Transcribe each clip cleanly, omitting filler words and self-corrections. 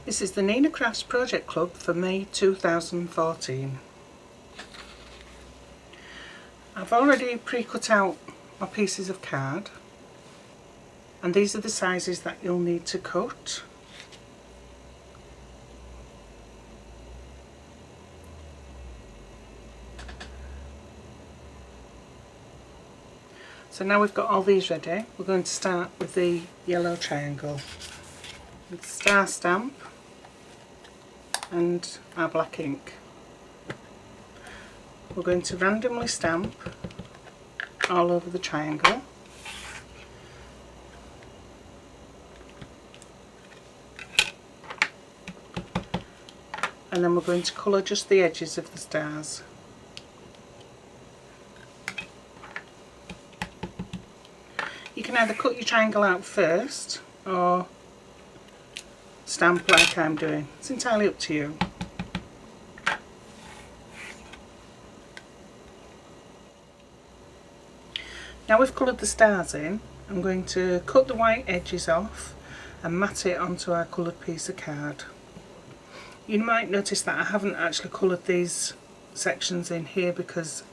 This is the Nina Crafts Project Club for May 2014. I've already pre-cut out my pieces of card, and these are the sizes that you'll need to cut. So now we've got all these ready, we're going to start with the yellow triangle with star stamp and our black ink. We're going to randomly stamp all over the triangle. And then we're going to colour just the edges of the stars. You can either cut your triangle out first or stamp like I'm doing. It's entirely up to you. Now we've coloured the stars in, I'm going to cut the white edges off and mat it onto our coloured piece of card. You might notice that I haven't actually coloured these sections in here because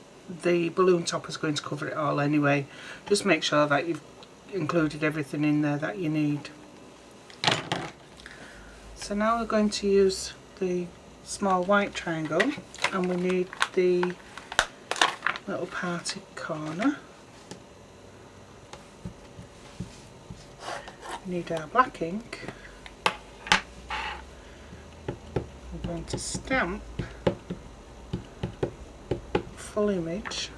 the balloon top is going to cover it all anyway. Just make sure that you've included everything in there that you need. So now we're going to use the small white triangle, and we need the little parted corner. We need our black ink. I'm going to stamp full image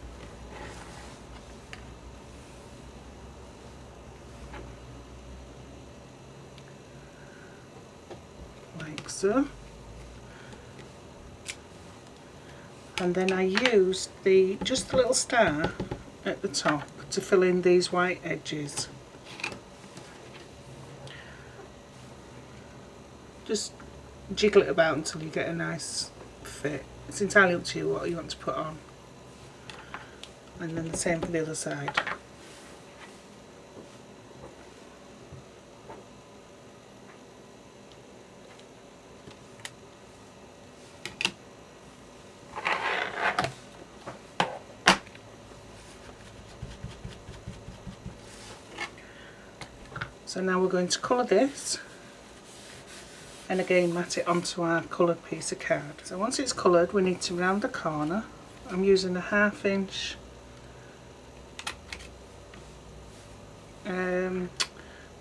like so, and then I used just the little star at the top to fill in these white edges. Just jiggle it about until you get a nice fit. It's entirely up to you what you want to put on. And then the same for the other side. So now we're going to colour this, and again mat it onto our coloured piece of card. So once it's coloured, we need to round the corner. I'm using a 1/2 inch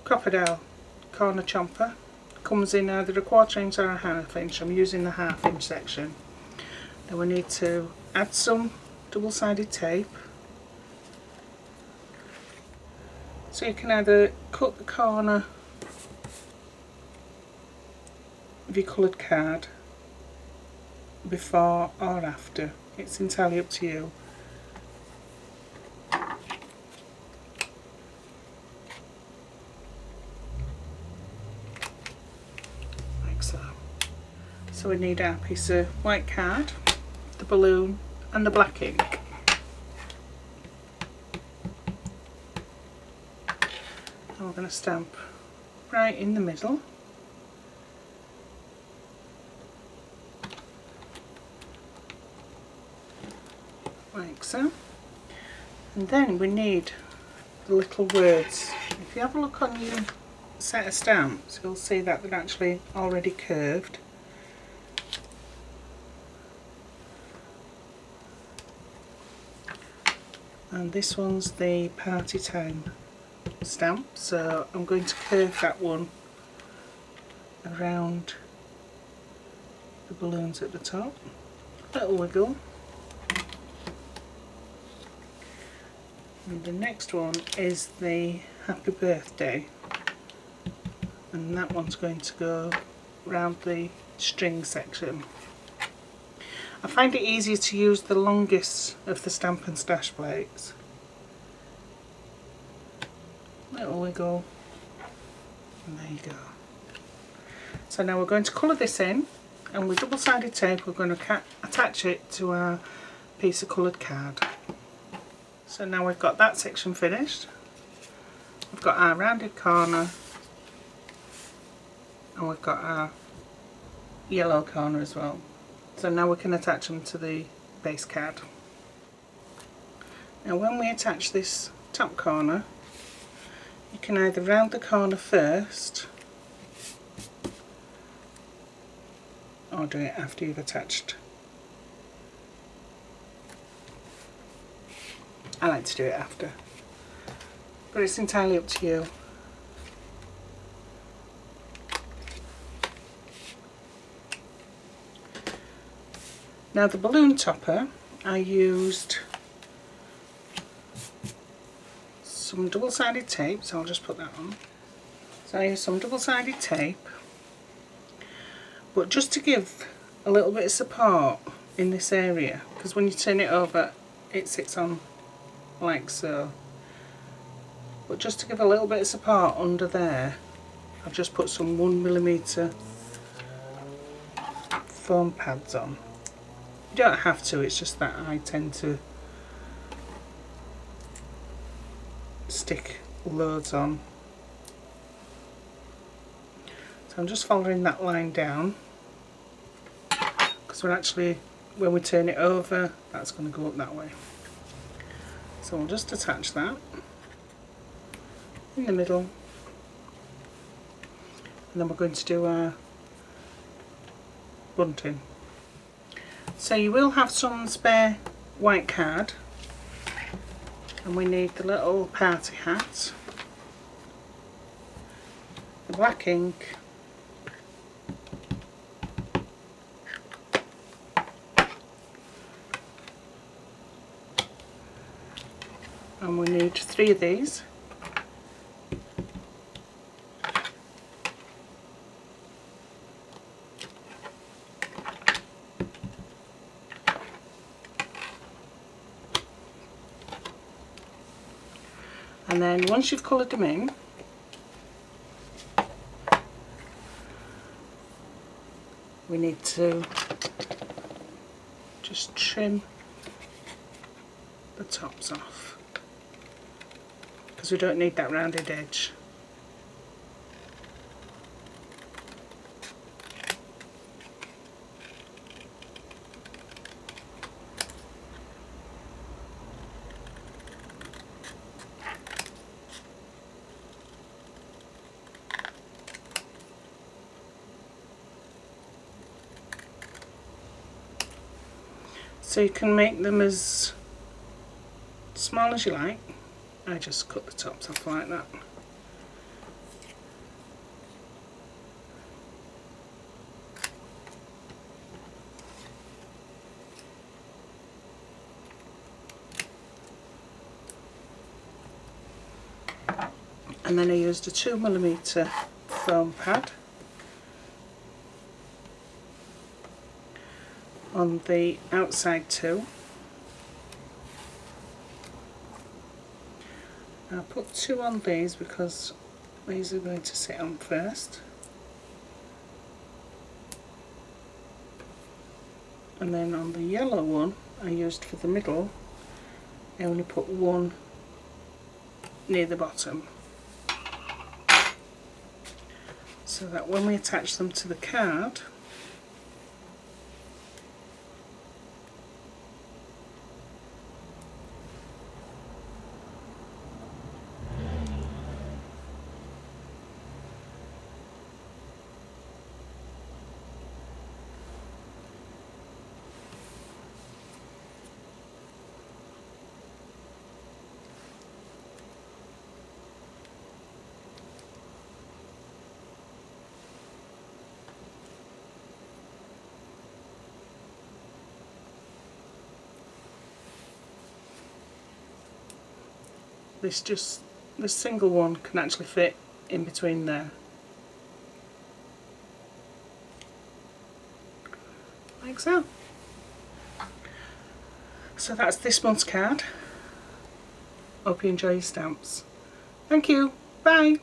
Crocodile corner chomper. Comes in either a 1/4 inch or a 1/2 inch. I'm using the 1/2 inch section. Then we need to add some double-sided tape. So you can either cut the corner of your coloured card before or after. It's entirely up to you. Like so. So we need our piece of white card, the balloon and the black ink. And we're going to stamp right in the middle. Like so. And then we need the little words. If you have a look on your set of stamps, you'll see that they're actually already curved. And this one's the party time stamp, so I'm going to curve that one around the balloons at the top. Little wiggle. And the next one is the happy birthday, and that one's going to go around the string section. I find it easier to use the longest of the Stamp and Stash plates. Little wiggle, and there you go. So now we're going to colour this in, and with double-sided tape we're going to attach it to our piece of coloured card. So now we've got that section finished. We've got our rounded corner, and we've got our yellow corner as well. So now we can attach them to the base card. Now when we attach this top corner, you can either round the corner first or do it after you've attached. I like to do it after, but it's entirely up to you. Now the balloon topper, I used some double-sided tape, so I'll just put that on. So I used some double-sided tape, but just to give a little bit of support in this area, because when you turn it over it sits on like so. But just to give a little bit of support under there, I've just put some 1mm foam pads on. You don't have to, it's just that I tend to stick loads on. So I'm just following that line down, because when we turn it over, that's going to go up that way. So we'll just attach that in the middle, and then we're going to do our bunting. So you will have some spare white card, and we need the little party hat, the black ink, and we need 3 of these. And then once you've coloured them in, we need to just trim the tops off, because we don't need that rounded edge. So you can make them as small as you like. I just cut the tops off like that. And then I used a 2mm foam pad on the outside too. I'll put 2 on these because these are going to sit on first, and then on the yellow one I used for the middle, I only put 1 near the bottom, so that when we attach them to the card, this single one can actually fit in between there, like so. So that's this month's card. Hope you enjoy your stamps. Thank you. Bye.